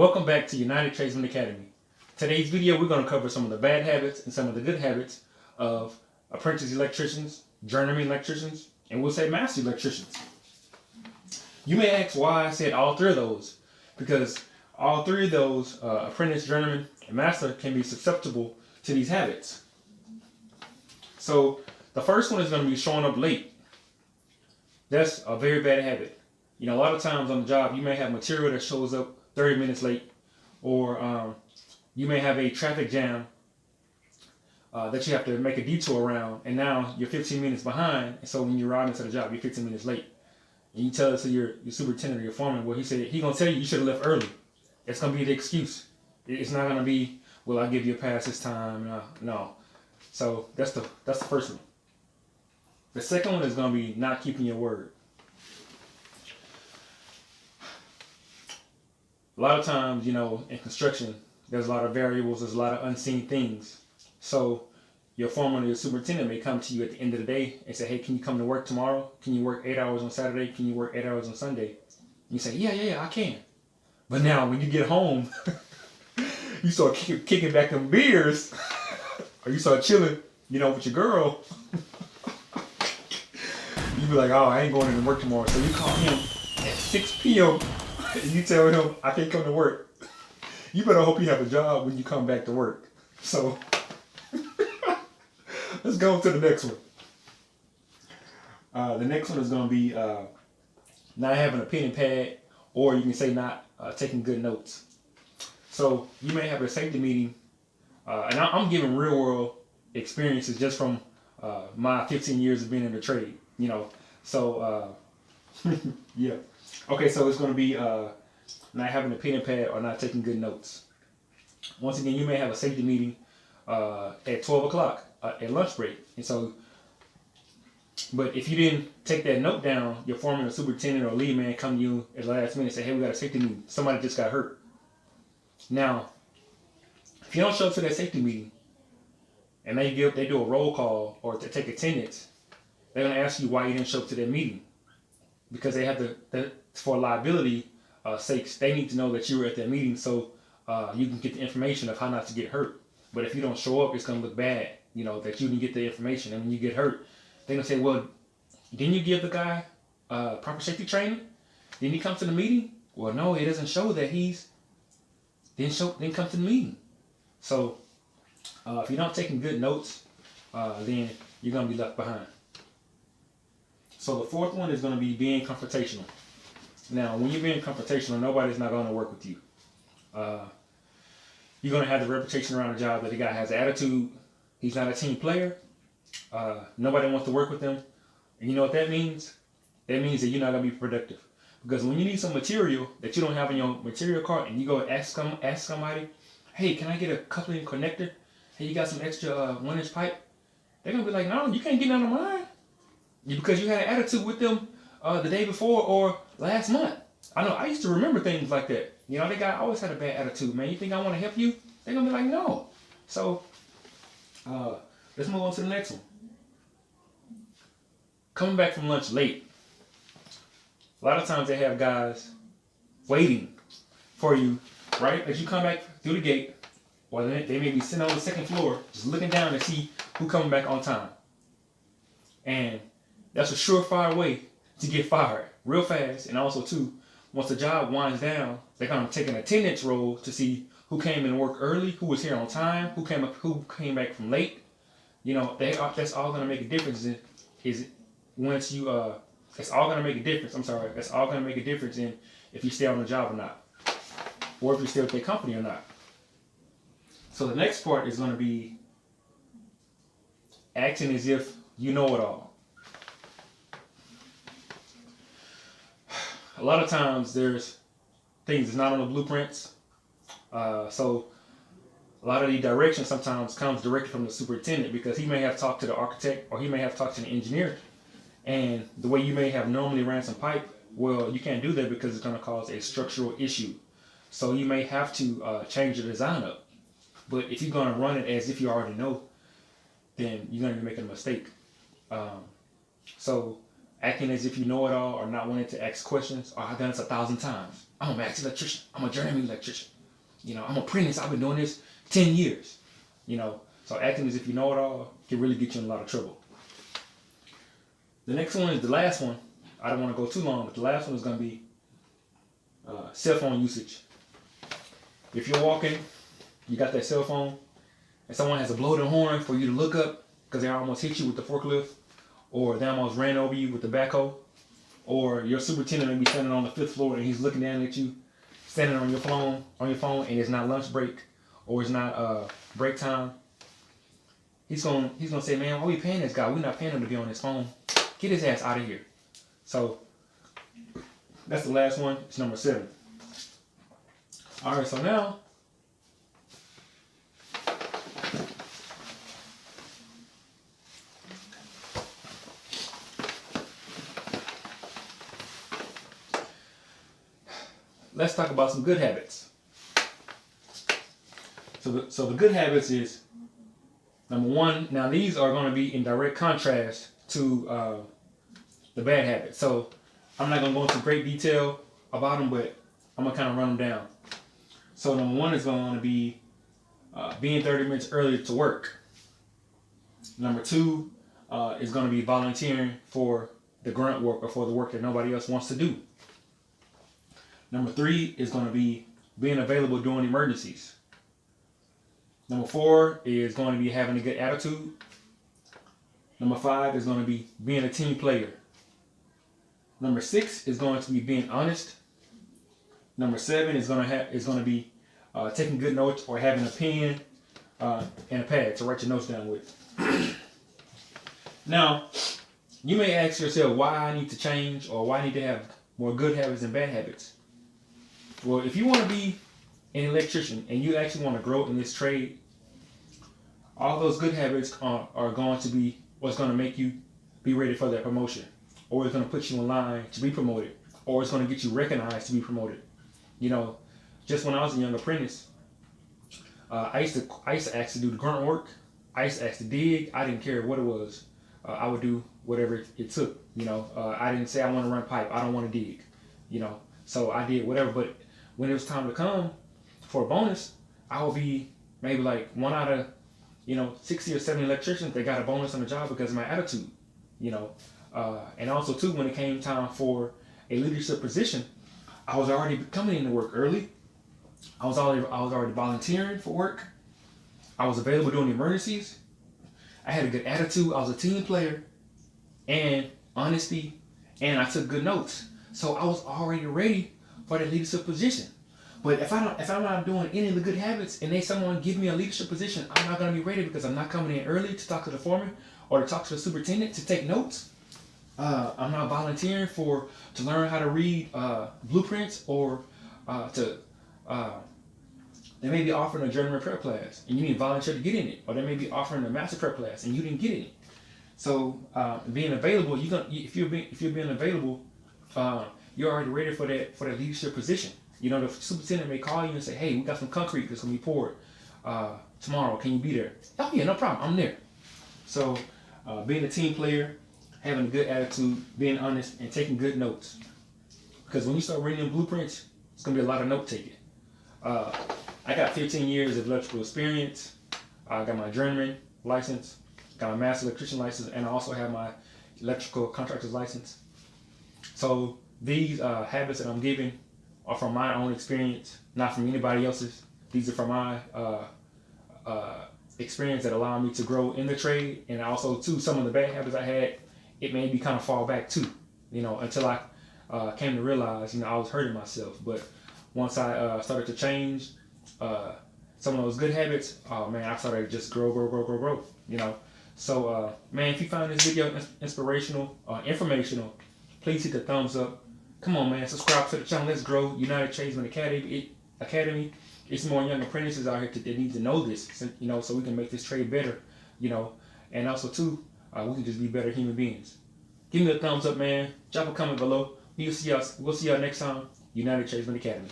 Welcome back to United Tradesman Academy. Today's video we're going to cover some of the bad habits and some of the good habits of apprentice electricians, journeyman electricians, and we'll say master electricians. You may ask why I said all three of those, because all three of those, apprentice, journeyman, and master, can be susceptible to these habits. So the first one is going to be showing up late. That's a very bad habit. You know, a lot of times on the job you may have material that shows up 30 minutes late, or you may have a traffic jam that you have to make a detour around, and now you're 15 minutes behind, and so when you're riding to the job, you're 15 minutes late. And you tell it to your superintendent or your foreman, well, he said he's going to tell you should have left early. It's going to be the excuse. It's not going to be, well, I'll give you a pass this time. No. So that's the first one. The second one is going to be not keeping your word. A lot of times, you know, in construction, there's a lot of variables, there's a lot of unseen things. So your foreman or your superintendent may come to you at the end of the day and say, hey, can you come to work tomorrow? Can you work 8 hours on Saturday? Can you work 8 hours on Sunday? And you say, yeah, I can. But now when you get home, you start kicking back them beers, or you start chilling, you know, with your girl. You be like, oh, I ain't going into work tomorrow. So you call him at 6 p.m. and you tell him, I can't come to work. You better hope you have a job when you come back to work. So let's go to the next one. The next one is going to be not having a pen and pad, or you can say not taking good notes. So you may have a safety meeting, and I'm giving real world experiences just from my 15 years of being in the trade, you know. So yeah. Okay, so it's going to be not having a pen and pad or not taking good notes. Once again, you may have a safety meeting at 12 o'clock at lunch break. And so, but if you didn't take that note down, your foreman or superintendent or lead man come to you at the last minute and say, hey, we got a safety meeting. Somebody just got hurt. Now, if you don't show up to that safety meeting and they do a roll call or to take attendance, they're going to ask you why you didn't show up to that meeting. Because they have to, for liability sakes, they need to know that you were at that meeting, so you can get the information of how not to get hurt. But if you don't show up, it's going to look bad, you know, that you didn't get the information. And when you get hurt, they're going to say, well, didn't you give the guy proper safety training? Didn't he come to the meeting? Well, no, it doesn't show that didn't come to the meeting. So if you're not taking good notes, then you're going to be left behind. So the fourth one is going to be being confrontational. Now, when you're being confrontational, nobody's not going to work with you. You're going to have the reputation around the job that the guy has attitude. He's not a team player. Nobody wants to work with him. And you know what that means? That means that you're not going to be productive. Because when you need some material that you don't have in your material cart and you go ask somebody, hey, can I get a coupling connector? Hey, you got some extra 1-inch pipe? They're going to be like, no, you can't get none of mine. Because you had an attitude with them the day before or last month. I know I used to remember things like that. You know, that guy always had a bad attitude, man. You think I want to help you? They're going to be like, no. So let's move on to the next one. Coming back from lunch late. A lot of times they have guys waiting for you, right? As you come back through the gate, or they may be sitting on the second floor just looking down to see who coming back on time. And that's a surefire way to get fired real fast. And also, too, once the job winds down, they're going to take an attendance roll to see who came in work early, who was here on time, who came back from late. You know, that's all going to make a difference. That's all going to make a difference. That's all going to make a difference in if you stay on the job or not, or if you stay with their company or not. So the next part is going to be acting as if you know it all. A lot of times there's things that's not on the blueprints. So a lot of the direction sometimes comes directly from the superintendent, because he may have talked to the architect or he may have talked to the engineer. And the way you may have normally ran some pipe, well, you can't do that because it's going to cause a structural issue. So you may have to change the design up. But if you're going to run it as if you already know, then you're going to be making a mistake. So acting as if you know it all, or not wanting to ask questions. Or I've done this 1,000 times. I'm a master electrician. I'm a journeyman electrician. I'm an apprentice. I've been doing this 10 years. So acting as if you know it all can really get you in a lot of trouble. The next one is the last one. I don't want to go too long, but the last one is going to be cell phone usage. If you're walking, you got that cell phone, and someone has to blow their horn for you to look up because they almost hit you with the forklift, or they almost ran over you with the backhoe, or your superintendent may be standing on the 5th floor and he's looking down at you, standing on your phone, and it's not lunch break, or it's not break time. He's gonna say, man, why are we paying this guy? We're not paying him to be on his phone. Get his ass out of here. So that's the last one. It's number 7. All right, so now let's talk about some good habits. So the good habits is, number 1. Now these are going to be in direct contrast to the bad habits. So I'm not going to go into great detail about them, but I'm going to kind of run them down. So number 1 is going to be being 30 minutes earlier to work. Number 2 is going to be volunteering for the grunt work, or for the work that nobody else wants to do. Number 3 is going to be being available during emergencies. Number 4 is going to be having a good attitude. Number 5 is going to be being a team player. Number 6 is going to be being honest. Number 7 is going to be taking good notes, or having a pen and a pad to write your notes down with. Now, you may ask yourself why I need to change, or why I need to have more good habits than bad habits. Well, if you want to be an electrician and you actually want to grow in this trade, all those good habits are going to be what's going to make you be ready for that promotion, or it's going to put you in line to be promoted, or it's going to get you recognized to be promoted. Just when I was a young apprentice, I used to ask to do the grunt work. I used to ask to dig. I didn't care what it was. I would do whatever it took. I didn't say I want to run pipe. I don't want to dig. So I did whatever. But when it was time to come for a bonus, I would be maybe like one out of 60 or 70 electricians that got a bonus on the job because of my attitude. And also too, when it came time for a leadership position, I was already coming into work early. I was already volunteering for work. I was available during emergencies. I had a good attitude. I was a team player, and honesty, and I took good notes. So I was already ready for that leadership position. But if I'm not doing any of the good habits, and someone give me a leadership position, I'm not going to be ready because I'm not coming in early to talk to the foreman or to talk to the superintendent to take notes. I'm not volunteering to learn how to read blueprints, or they may be offering a journeyman prep class and you need to volunteer to get in it, or they may be offering a master prep class and you didn't get in it. So being available, if you're being available, you're already ready for that leadership position. The superintendent may call you and say, "Hey, we got some concrete that's gonna be poured tomorrow. Can you be there?" "Oh yeah, no problem. I'm there." So being a team player, having a good attitude, being honest, and taking good notes. Because when you start reading blueprints, it's gonna be a lot of note taking. I got 15 years of electrical experience. I got my journeyman license, got my master electrician license, and I also have my electrical contractor's license. So these habits that I'm giving are from my own experience, not from anybody else's. These are from my experience that allow me to grow in the trade, and also too, some of the bad habits I had, it made me kind of fall back too, until I came to realize, I was hurting myself. But once I started to change some of those good habits, I started to just grow. So man, if you found this video inspirational, informational, please hit the thumbs up. Come on, man, subscribe to the channel. Let's grow. United Tradesman Academy. It's more young apprentices out here that need to know this, so we can make this trade better, and also too, we can just be better human beings. Give me a thumbs up, man. Drop a comment below. We'll see y'all next time. United Tradesman Academy.